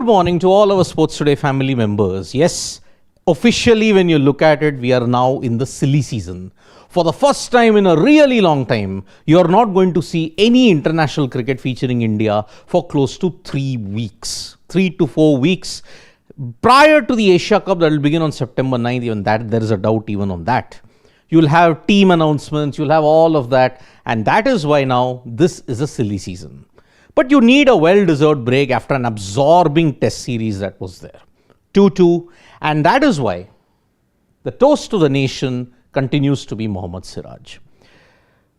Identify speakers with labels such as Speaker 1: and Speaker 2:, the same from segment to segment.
Speaker 1: Good morning to all our Sports Today family members. Yes, officially when you look at it, we are now in the silly season. For the first time in a really long time, you are not going to see any international cricket featuring India for close to 3 weeks. 3 to 4 weeks. Prior to the Asia Cup that will begin on September 9th, even that, there is a doubt even on that. You'll have team announcements, you'll have all of that. And that is why now this is a silly season. But you need a well-deserved break after an absorbing test series that was there. 2-2. And that is why the toast to the nation continues to be Mohammad Siraj.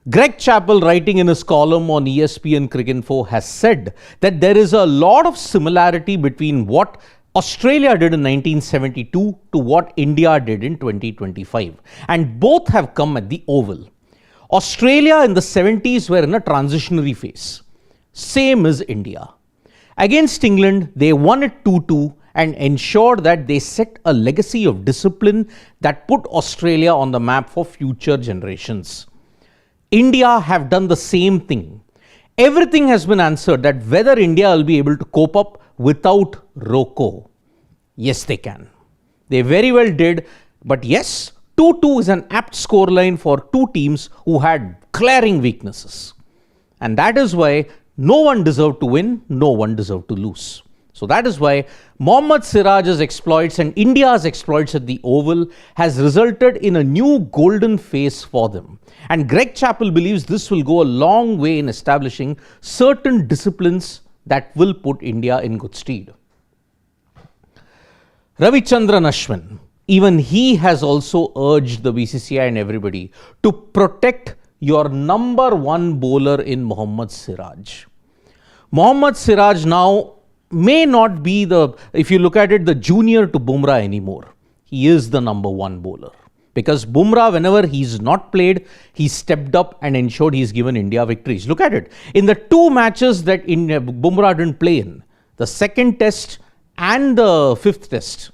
Speaker 1: Greg Chappell, writing in his column on ESPN Cricinfo, has said that there is a lot of similarity between what Australia did in 1972 to what India did in 2025. And both have come at the Oval. Australia in the 70s were in a transitionary phase. Same as India. Against England, they won it 2-2 and ensured that they set a legacy of discipline that put Australia on the map for future generations. India have done the same thing. Everything has been answered that whether India will be able to cope up without Rocco. Yes, they can. They very well did. But yes, 2-2 is an apt scoreline for two teams who had glaring weaknesses. And that is why no one deserved to win, no one deserved to lose. So that is why Mohammad Siraj's exploits and India's exploits at the Oval has resulted in a new golden phase for them. And Greg Chappell believes this will go a long way in establishing certain disciplines that will put India in good stead. Ravichandran Ashwin, even he has also urged the BCCI and everybody to protect your number one bowler in Mohammad Siraj. Mohammad Siraj now may not be if you look at it, the junior to Bumrah anymore. He is the number one bowler. Because Bumrah, whenever he's not played, he stepped up and ensured he's given India victories. Look at it. In the two matches that Bumrah didn't play in, the second test and the fifth test,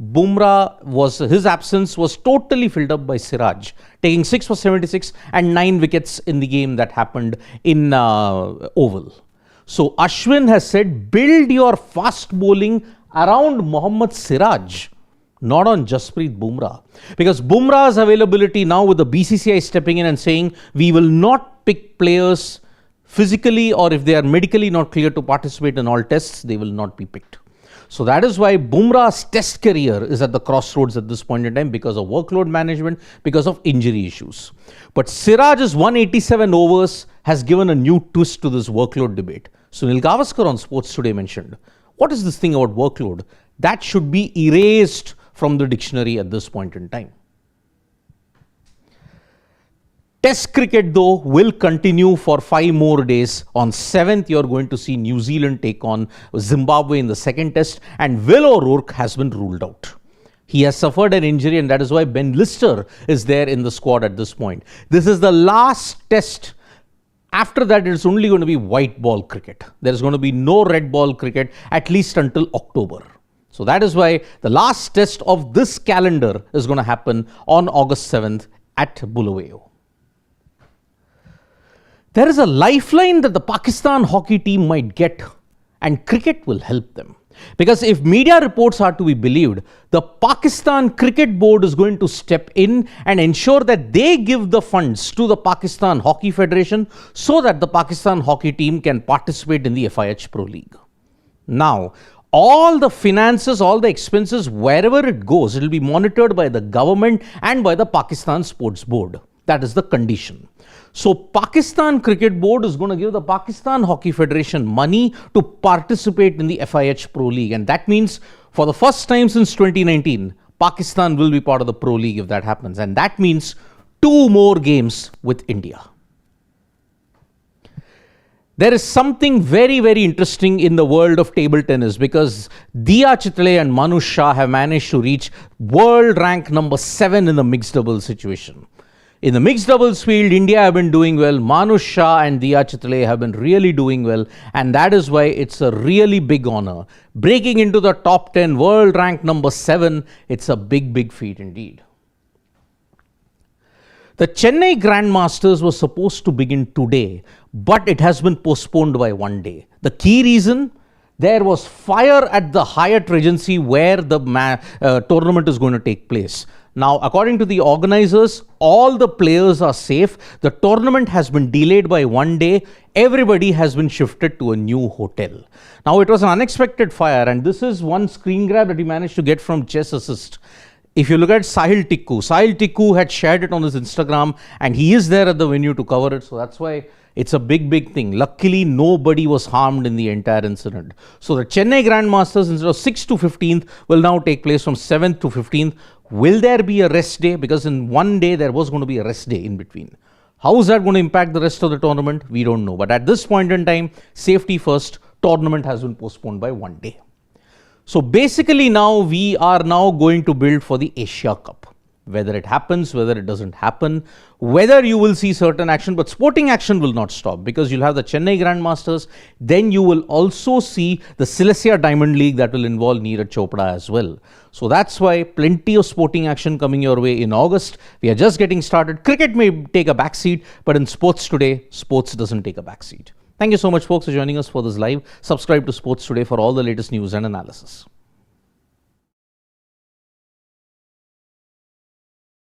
Speaker 1: his absence was totally filled up by Siraj, taking 6 for 76 and 9 wickets in the game that happened in Oval. So Ashwin has said, build your fast bowling around Mohammad Siraj, not on Jasprit Bumrah. Because Bumrah's availability now with the BCCI stepping in and saying, we will not pick players physically, or if they are medically not clear to participate in all tests, they will not be picked. So that is why Bumrah's test career is at the crossroads at this point in time because of workload management, because of injury issues. But Siraj's 187 overs has given a new twist to this workload debate. Sunil Gavaskar on Sports Today mentioned, what is this thing about workload? That should be erased from the dictionary at this point in time. Test cricket, though, will continue for 5 more days. On 7th, you're going to see New Zealand take on Zimbabwe in the second test, and Will O'Rourke has been ruled out. He has suffered an injury, and that is why Ben Lister is there in the squad at this point. This is the last test. After that, it's only going to be white ball cricket. There is going to be no red ball cricket, at least until October. So that is why the last test of this calendar is going to happen on August 7th at Bulawayo. There is a lifeline that the Pakistan hockey team might get, and cricket will help them. Because if media reports are to be believed, the Pakistan Cricket Board is going to step in and ensure that they give the funds to the Pakistan Hockey Federation so that the Pakistan hockey team can participate in the FIH Pro League. Now, all the finances, all the expenses, wherever it goes, it will be monitored by the government and by the Pakistan Sports Board. That is the condition. So Pakistan Cricket Board is going to give the Pakistan Hockey Federation money to participate in the FIH Pro League. And that means for the first time since 2019, Pakistan will be part of the Pro League if that happens. And that means 2 more games with India. There is something very, very interesting in the world of table tennis because Diya Chitle and Manu Shah have managed to reach world rank number 7 in the mixed doubles situation. In the mixed doubles field, India have been doing well. Manu Shah and Diya Chitle have been really doing well. And that is why it's a really big honor. Breaking into the top 10, world rank number 7, it's a big, big feat indeed. The Chennai Grand Masters was supposed to begin today, but it has been postponed by 1 day. The key reason, there was fire at the Hyatt Regency where the tournament is going to take place. Now, according to the organizers, all the players are safe. The tournament has been delayed by 1 day. Everybody has been shifted to a new hotel. Now, it was an unexpected fire, and this is one screen grab that we managed to get from Chess Assist. If you look at Sahil Tikku had shared it on his Instagram, and he is there at the venue to cover it. So that's why it's a big thing. Luckily, nobody was harmed in the entire incident. So the Chennai Grand Masters, instead of 6th to 15th, will now take place from 7th to 15th. Will there be a rest day? Because in 1 day, there was going to be a rest day in between. How is that going to impact the rest of the tournament? We don't know. But at this point in time, safety first, tournament has been postponed by 1 day. So basically now we are now going to build for the Asia Cup. Whether it happens, whether it doesn't happen, whether you will see certain action, but sporting action will not stop, because you'll have the Chennai Grand Masters. Then you will also see the Silesia Diamond League that will involve Neeraj Chopra as well. So that's why plenty of sporting action coming your way in August. We are just getting started. Cricket may take a backseat, but in sports today, sports doesn't take a backseat. Thank you so much, folks, for joining us for this live. Subscribe to Sports Today for all the latest news and analysis.